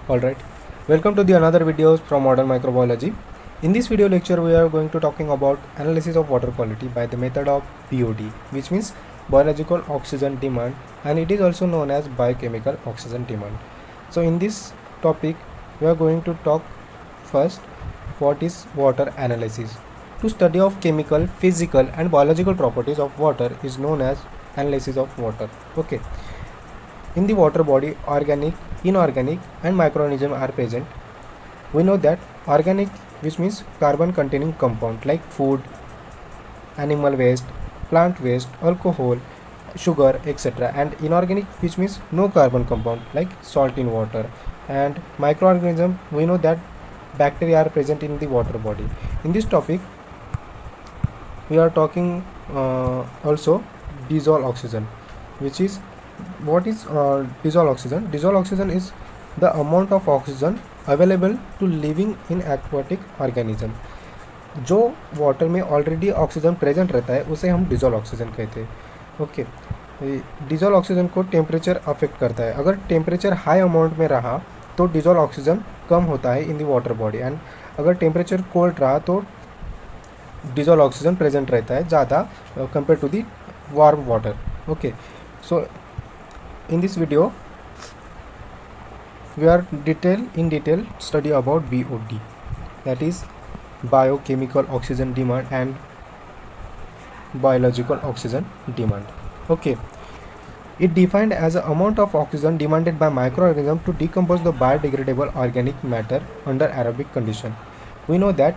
Alright, welcome to the another videos from Modern Microbiology. In this video lecture we are going to talking about analysis of water quality by the method of BOD, which means biological oxygen demand, and it is also known as biochemical oxygen demand. So in this topic we are going to talk first what is water analysis. To study of chemical, physical and biological properties of water is known as analysis of water. Okay. In the water body, organic, inorganic and microorganisms are present. We know that organic, which means carbon containing compound like food, animal waste, plant waste, alcohol, sugar, etc. And inorganic, which means no carbon compound like salt in water. And microorganism, we know that bacteria are present in the water body. In this topic, we are talking also dissolved oxygen, which is what is dissolved oxygen. Dissolved oxygen is the amount of oxygen available to living in aquatic organism. जो water में already oxygen present रहता है उसे हम dissolve oxygen कहते हैं. Okay, dissolve oxygen को temperature affect करता है. अगर टेम्परेचर हाई अमाउंट में रहा तो डिजोल्व ऑक्सीजन कम होता है in the water body, and अगर टेम्परेचर कोल्ड रहा तो डिजोल्व ऑक्सीजन प्रेजेंट रहता है ज़्यादा compare to the warm water. Okay, so in this video we are in detail study about BOD, that is biochemical oxygen demand and biological oxygen demand. Okay, it defined as a amount of oxygen demanded by microorganism to decompose the biodegradable organic matter under aerobic condition. We know that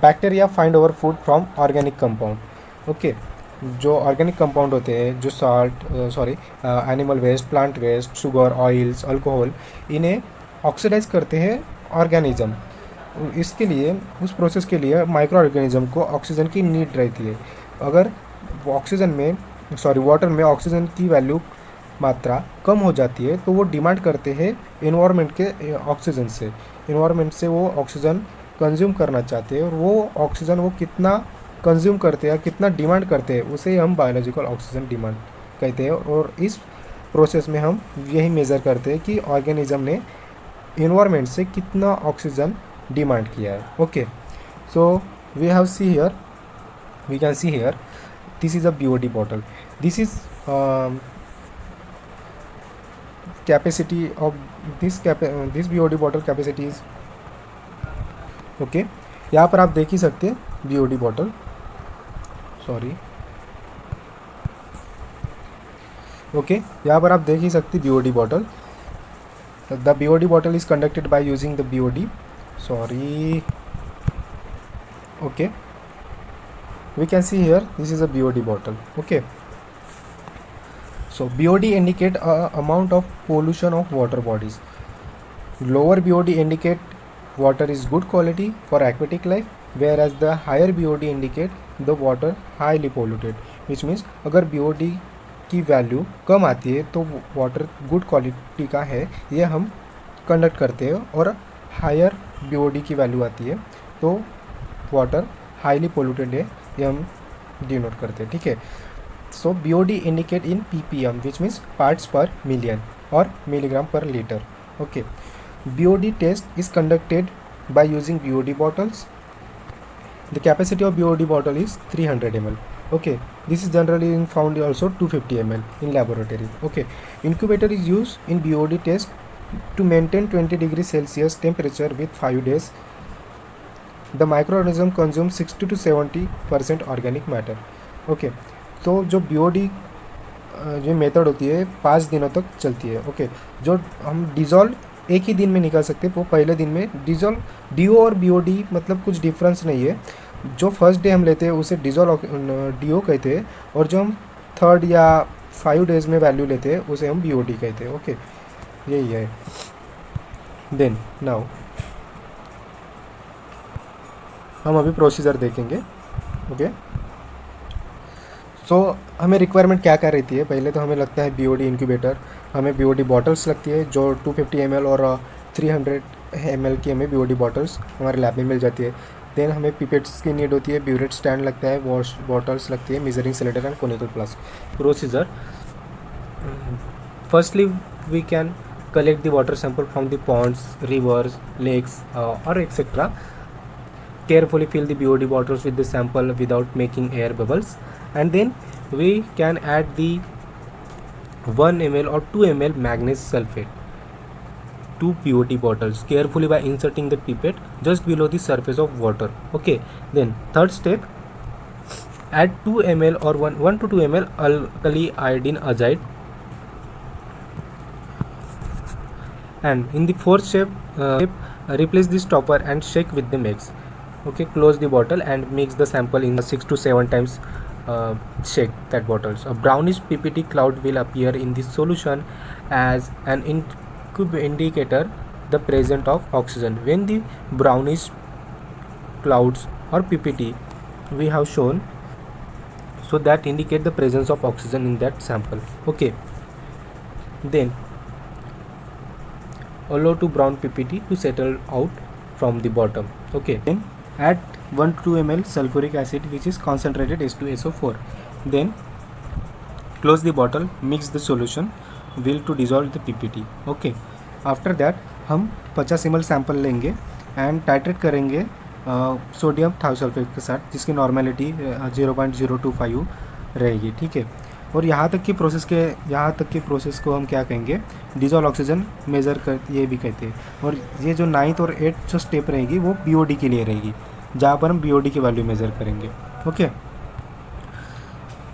bacteria find our food from organic compound. Okay, जो organic compound होते हैं, जो animal waste, plant waste, sugar, oils, alcohol, इन्हें oxidise करते हैं organism. इसके लिए, उस प्रोसेस के लिए माइक्रो ऑर्गेनिज्म को ऑक्सीजन की नीड रहती है. अगर वाटर में ऑक्सीजन की वैल्यू मात्रा कम हो जाती है तो वो डिमांड करते हैं इन्वायरमेंट के ऑक्सीजन से. इन्वायरमेंट से वो ऑक्सीजन कंज्यूम करना चाहते हैं, और वो ऑक्सीजन वो कितना कंज्यूम करते हैं, कितना डिमांड करते हैं, उसे हम बायोलॉजिकल ऑक्सीजन डिमांड कहते हैं. और इस प्रोसेस में हम यही मेज़र करते हैं कि ऑर्गेनिज्म ने इन्वायरमेंट से कितना ऑक्सीजन डिमांड किया है. Okay, so we can see here this is a BOD bottle. This is capacity of this BOD bottle capacity is okay. यहाँ पर आप देख ही सकते हैं BOD बॉटल. ओके, यहाँ पर आप देख ही सकते BOD bottle. The BOD bottle is conducted by using the BOD. Okay, we can see here this is a BOD bottle. Okay, so BOD indicate a amount of pollution of water bodies. Lower BOD indicate water is good quality for aquatic life, whereas the higher BOD indicate the water highly polluted, which means अगर BOD की value कम आती है तो water good quality का है, ये हम conduct करते हैं. और हायर BOD की वैल्यू आती है तो वाटर हाईली पोल्यूटेड है, ये हम डिनोट करते हैं. ठीक है, so BOD indicate in ppm, which means parts per million और milligram per litre. Okay, BOD test is conducted by using BOD bottles. The capacity of BOD bottle is 300 ml. Okay, this is generally found also 250 ml in laboratory. Okay, incubator is used in BOD test to maintain 20 degrees Celsius temperature with 5 days. The microorganism consumes 60 to 70% organic matter. Okay, तो जो BOD जो method होती है 5 दिनों तक चलती है. Okay, जो हम डिज़ोल्व एक ही दिन में निकाल सकते हैं वो पहले दिन में. डिज़ोल्व DO और BOD मतलब कुछ डिफरेंस नहीं है. जो फर्स्ट डे हम लेते हैं उसे डिज़ोल्व DO कहते हैं, और जो हम 3rd या 5 डेज़ में वैल्यू लेते हैं उसे हम BOD कहते हैं. ओके, यही है. देन नाउ हम अभी प्रोसीजर देखेंगे. ओके, सो हमें रिक्वायरमेंट क्या क्या रहती है. पहले तो हमें लगता है BOD इंक्यूबेटर, हमें BOD बॉटल्स लगती है जो 250 ml और 300 ml की हमें BOD बॉटल्स हमारे लैब में मिल जाती है. देन हमें पिपेट्स की नीड होती है, ब्यूरेट स्टैंड लगता है, वॉश बॉटल्स लगती है, measuring cylinder and conical flask. Procedure, firstly we can collect the water sample from the ponds, rivers, lakes, or etc. Carefully fill the BOD bottles with the sample without making air bubbles, and then we can add the 1 ml or 2 ml manganese sulfate to BOD bottles carefully by inserting the pipette just below the surface of water. Okay, then third step, add 2 ml or 1 to 2 ml alkali iodine azide, and in the fourth step, replace the stopper and shake with the mix. Okay, close the bottle and mix the sample in 6 to 7 times. Shake that bottles. A brownish PPT cloud will appear in the solution as an indicator the presence of oxygen. When the brownish clouds or PPT we have shown, so that indicate the presence of oxygen in that sample. Okay, then allow to brown PPT to settle out from the bottom. Okay, then add 1 to 2 ml sulfuric acid which is concentrated H2SO4. Then close the bottle, mix the solution will to dissolve the PPT. Okay, after that हम 50 ml sample लेंगे and titrate करेंगे sodium thiosulphate के साथ जिसकी normality 0.025 रहेगी. ठीक है, और यहाँ तक की प्रोसेस को हम क्या कहेंगे, डिजॉल्व ऑक्सीजन मेज़र कर ये भी कहते हैं. और ये जो 9th और 8th जो स्टेप रहेगी वो BOD के लिए रहेगी, जहाँ पर हम BOD की वैल्यू मेज़र करेंगे. ओके,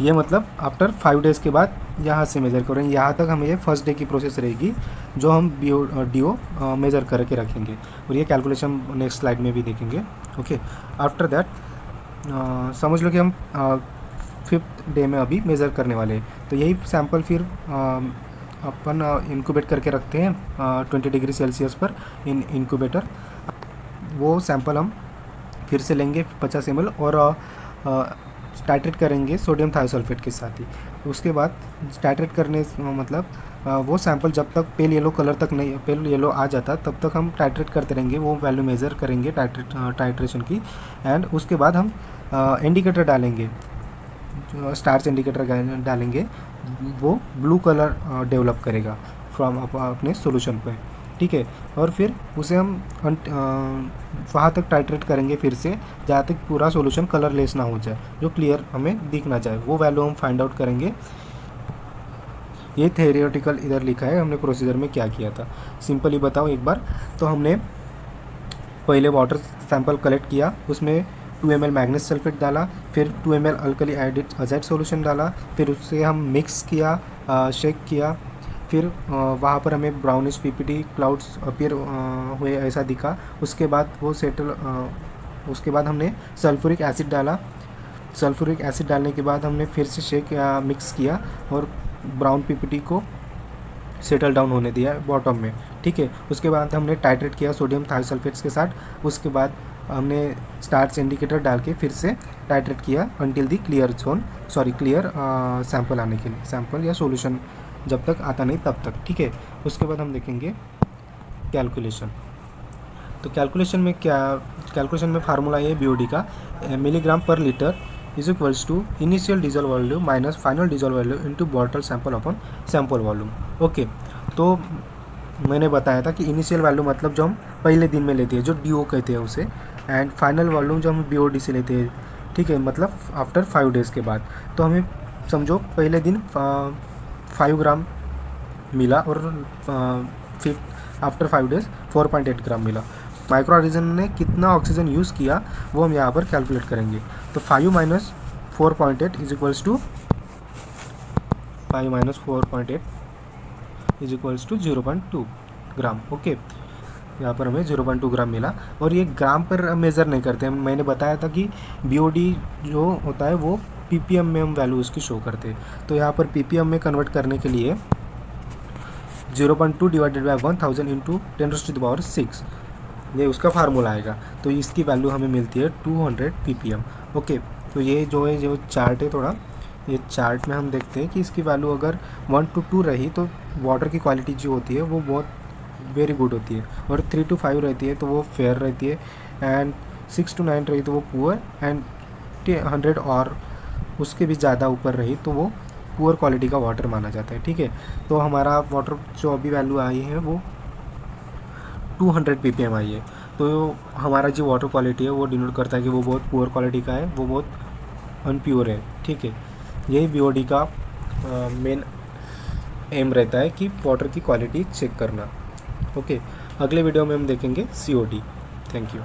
ये मतलब आफ्टर 5 डेज़ के बाद यहाँ से मेज़र करेंगे. यहाँ तक हमें ये फर्स्ट डे की प्रोसेस रहेगी जो हम DO मेज़र करके रखेंगे, और ये कैलकुलेशन नेक्स्ट स्लाइड में भी देखेंगे. ओके, आफ्टर दैट समझ लो कि हम 5th डे में अभी मेज़र करने वाले हैं. तो यही सैम्पल फिर अपन इंक्यूबेट करके रखते हैं 20 डिग्री सेल्सियस पर इन इंक्यूबेटर. वो सैम्पल हम फिर से लेंगे 50 ml और टाइट्रेट करेंगे सोडियम थायोसल्फेट के साथ ही. उसके बाद टाइट्रेट करने मतलब वो सैम्पल जब तक पेल येलो कलर तक नहीं, पेल येलो आ जाता तब तक हम टाइट्रेट करते रहेंगे, वो वैल्यू मेज़र करेंगे टाइट्रेशन की. एंड उसके बाद हम इंडिकेटर डालेंगे, स्टार्च इंडिकेटर डालेंगे, वो ब्लू कलर डेवलप करेगा फ्रॉम अपने सॉल्यूशन पे. ठीक है, और फिर उसे हम वहाँ तक टाइट्रेट करेंगे फिर से जहाँ तक पूरा सॉल्यूशन कलरलेस ना हो जाए, जो क्लियर हमें दिखना चाहिए. वो वैल्यू हम फाइंड आउट करेंगे. ये थ्योरेटिकल इधर लिखा है हमने प्रोसीजर में क्या किया था. सिंपली बताओ एक बार. तो हमने पहले वाटर सैंपल कलेक्ट किया, उसमें 2 ml मैग्नीज सल्फेट डाला, फिर 2 ml अल्कली आयोडाइड सॉल्यूशन डाला, फिर उससे हम मिक्स किया, शेक किया. फिर वहाँ पर हमें ब्राउनिश PPT क्लाउड्स अपीयर हुए ऐसा दिखा. उसके बाद वो सेटल उसके बाद हमने सल्फ्यूरिक एसिड डाला. सल्फ्यूरिक एसिड डालने के बाद हमने फिर से शेक मिक्स किया और ब्राउन PPT को सेटल डाउन होने दिया बॉटम में. ठीक है, उसके बाद हमने टाइट्रेट किया सोडियम थायोसल्फेट्स के साथ. उसके बाद हमने स्टार्च इंडिकेटर डाल के फिर से टाइट्रेट किया अंटिल दी क्लियर सैंपल आने के लिए, सैंपल या सॉल्यूशन जब तक आता नहीं तब तक. ठीक है, उसके बाद हम देखेंगे कैलकुलेशन. तो कैलकुलेशन में फार्मूला है BOD का, milligram per litre is equals to initial dissolve volume minus final dissolve volume into bottle sample upon sample volume. Okay, तो मैंने बताया था कि इनिशियल वैल्यू मतलब जो हम पहले दिन में लेते हैं जो DO कहते हैं उसे, एंड फाइनल वॉल्यूम जो हम BOD से लेते हैं. ठीक है, मतलब आफ्टर 5 डेज़ के बाद. तो हमें समझो पहले दिन 5 ग्राम मिला और आफ्टर 5 डेज़ 4.8 ग्राम मिला. माइक्रो ऑर्गेनिज्म ने कितना ऑक्सीजन यूज़ किया वो हम यहाँ पर कैलकुलेट करेंगे. तो 5 minus 4.8 is equals to 0.2 gram. Okay, यहाँ पर हमें 0.2 ग्राम मिला. और ये ग्राम पर मेज़र नहीं करते हैं. मैंने बताया था कि BOD जो होता है वो PPM में हम वैल्यू उसकी शो करते हैं. तो यहाँ पर PPM में कन्वर्ट करने के लिए 0.2 डिवाइडेड बाई 1000 इंटू 10⁻⁶ ये उसका फार्मूला आएगा. तो इसकी वैल्यू हमें मिलती है 200 ppm. ओके, तो ये जो चार्ट है थोड़ा, ये चार्ट में हम देखते हैं कि इसकी वैल्यू अगर 1 to 2 रही तो वाटर की क्वालिटी जो होती है वो बहुत वेरी गुड होती है, और 3 to 5 रहती है तो वो फेयर रहती है, एंड 6 to 9 रही तो वो पुअर, एंड 100 और उसके भी ज़्यादा ऊपर रही तो वो पुअर क्वालिटी का वाटर माना जाता है, ठीक है। तो हमारा वाटर जो अभी वैल्यू आई है वो 200 ppm आई है। तो हमारा जो वाटर क्वालिटी है वो डिनोट करता है कि वो बहुत पुअर क्वालिटी का है, वो बहुत अनप्योर है, ठीक है। यही बीओडी का मेन एम रहता है कि वाटर की क्वालिटी चेक करना। ओके, अगले वीडियो में हम देखेंगे सीओडी। Thank you.